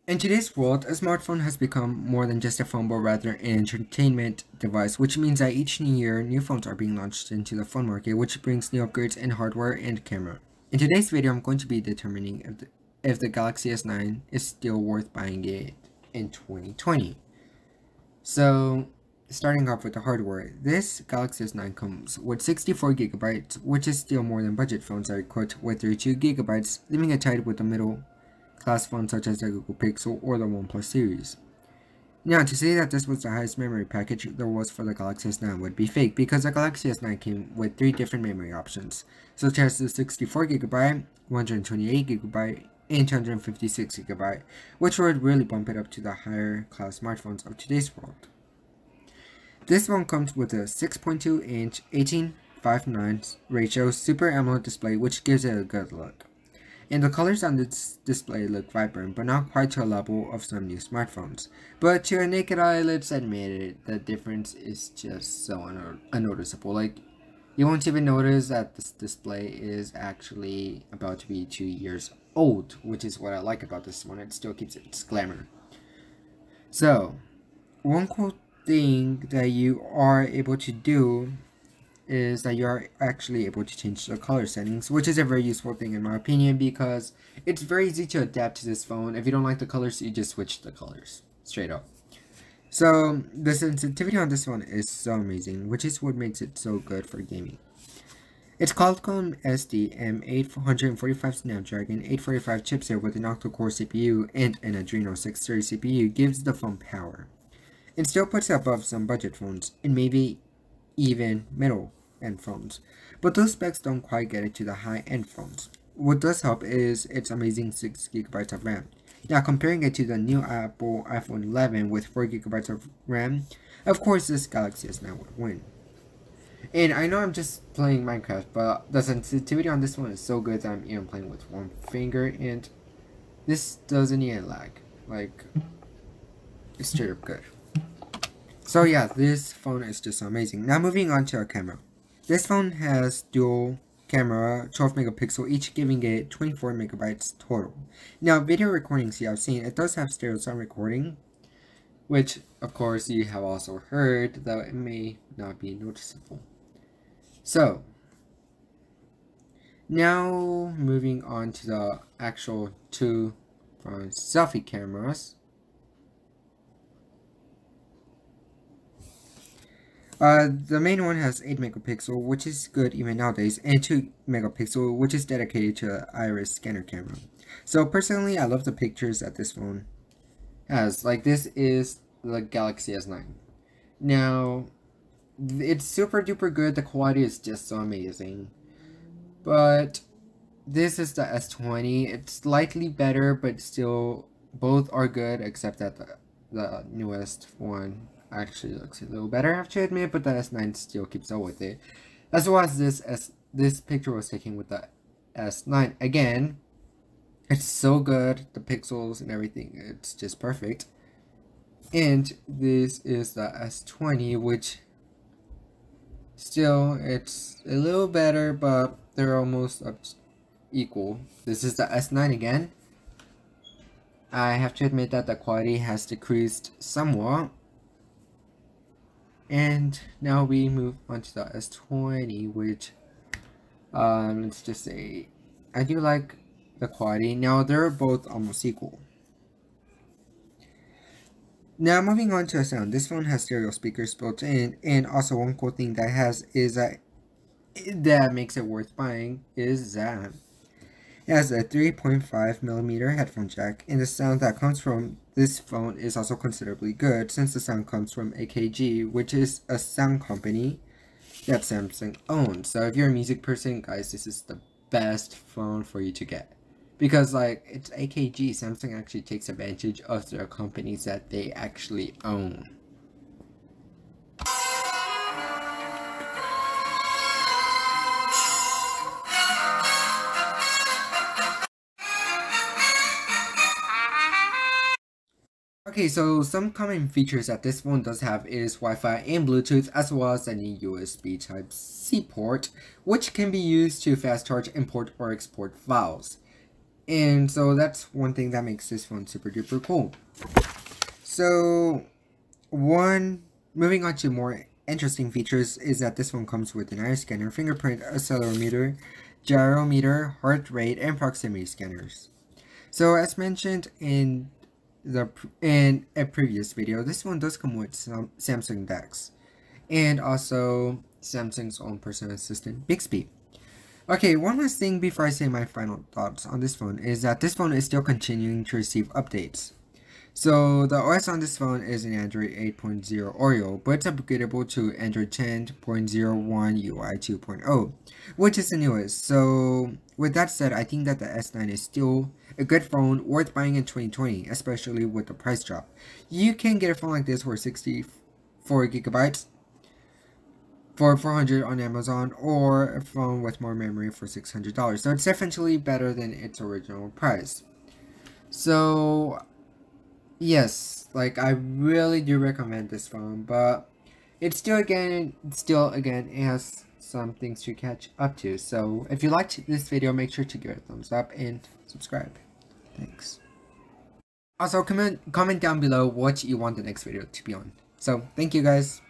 In today's world, a smartphone has become more than just a phone but rather an entertainment device, which means that each new year, new phones are being launched into the phone market, which brings new upgrades in hardware and camera. In today's video, I'm going to be determining if the Galaxy S9 is still worth buying it in 2020. So, starting off with the hardware, this Galaxy S9 comes with 64GB, which is still more than budget phones are equipped with 32GB, leaving it tied with the middle class phones such as the Google Pixel or the OnePlus series. Now, to say that this was the highest memory package there was for the Galaxy S9 would be fake, because the Galaxy S9 came with 3 different memory options, such as the 64GB, 128GB, and 256GB, which would really bump it up to the higher class smartphones of today's world. This phone comes with a 6.2-inch 18:9 ratio Super AMOLED display, which gives it a good look. And the colors on this display look vibrant, but not quite to a level of some new smartphones. But to a naked eye, let's admit it, the difference is just so unnoticeable. Like, you won't even notice that this display is actually about to be 2 years old, which is what I like about this one. It still keeps its glamour. So, one cool thing that you are able to do is that you are actually able to change the color settings, which is a very useful thing in my opinion, because it's very easy to adapt to this phone. If you don't like the colors, you just switch the colors straight up. So the sensitivity on this one is so amazing, which is what makes it so good for gaming. Its Qualcomm SDM845 Snapdragon 845 chipset with an octa-core CPU and an Adreno 630 CPU gives the phone power. It still puts it above some budget phones and maybe even middle-end phones, but those specs don't quite get it to the high-end phones. What does help is its amazing 6GB of RAM. Now, comparing it to the new Apple iPhone 11 with 4GB of RAM, of course this Galaxy S9 would win. And I know I'm just playing Minecraft, but the sensitivity on this one is so good that I'm even playing with one finger, and this doesn't even lag. Like, it's straight up good. So yeah, this phone is just amazing. Now moving on to our camera. This phone has dual camera, 12 megapixel, each giving it 24 megabytes total. Now video recordings you have seen, it does have stereo sound recording, which of course you have also heard, though it may not be noticeable. So, now moving on to the actual two front selfie cameras. The main one has 8 megapixel, which is good even nowadays, and 2 megapixel, which is dedicated to the iris scanner camera. So personally, I love the pictures that this phone has. Like, this is the Galaxy S9. Now, it's super duper good, the quality is just so amazing. But this is the S20, it's slightly better, but still, both are good, except that the newest one actually looks a little better, I have to admit, but the S9 still keeps up with it. As well as this picture was taken with the S9. Again, it's so good, the pixels and everything, it's just perfect. And this is the S20, which still, it's a little better, but they're almost equal. This is the S9 again. I have to admit that the quality has decreased somewhat. And now we move on to the S20, which, let's just say, I do like the quality. Now, they're both almost equal. Now, moving on to the sound. This phone has stereo speakers built in, and also one cool thing that has is that makes it worth buying is that it has a 3.5mm headphone jack, and the sound that comes from this phone is also considerably good, since the sound comes from AKG, which is a sound company that Samsung owns. So if you're a music person, guys, this is the best phone for you to get. Because, like, it's AKG, Samsung actually takes advantage of their companies that they actually own. Okay, so some common features that this phone does have is Wi-Fi and Bluetooth, as well as any USB Type-C port, which can be used to fast charge, import, or export files. And so that's one thing that makes this phone super duper cool. So moving on to more interesting features is that this phone comes with an iris scanner, fingerprint, accelerometer, gyrometer, heart rate, and proximity scanners. So as mentioned in a previous video, this one does come with some Samsung DeX and also Samsung's own personal assistant Bixby. Okay, one last thing before I say my final thoughts on this phone is that this phone is still continuing to receive updates. So the OS on this phone is an Android 8.0 Oreo, but it's upgradable to Android 10.01 UI 2.0, which is the newest. So with that said, I think that the S9 is still a good phone worth buying in 2020, especially with the price drop. You can get a phone like this for 64 gigabytes for $400 on Amazon, or a phone with more memory for $600. So it's definitely better than its original price. So yes, like I really do recommend this phone, but it's still again, it has some things to catch up to. So if you liked this video, make sure to give it a thumbs up and subscribe. Thanks. Also, comment down below what you want the next video to be on. So thank you guys.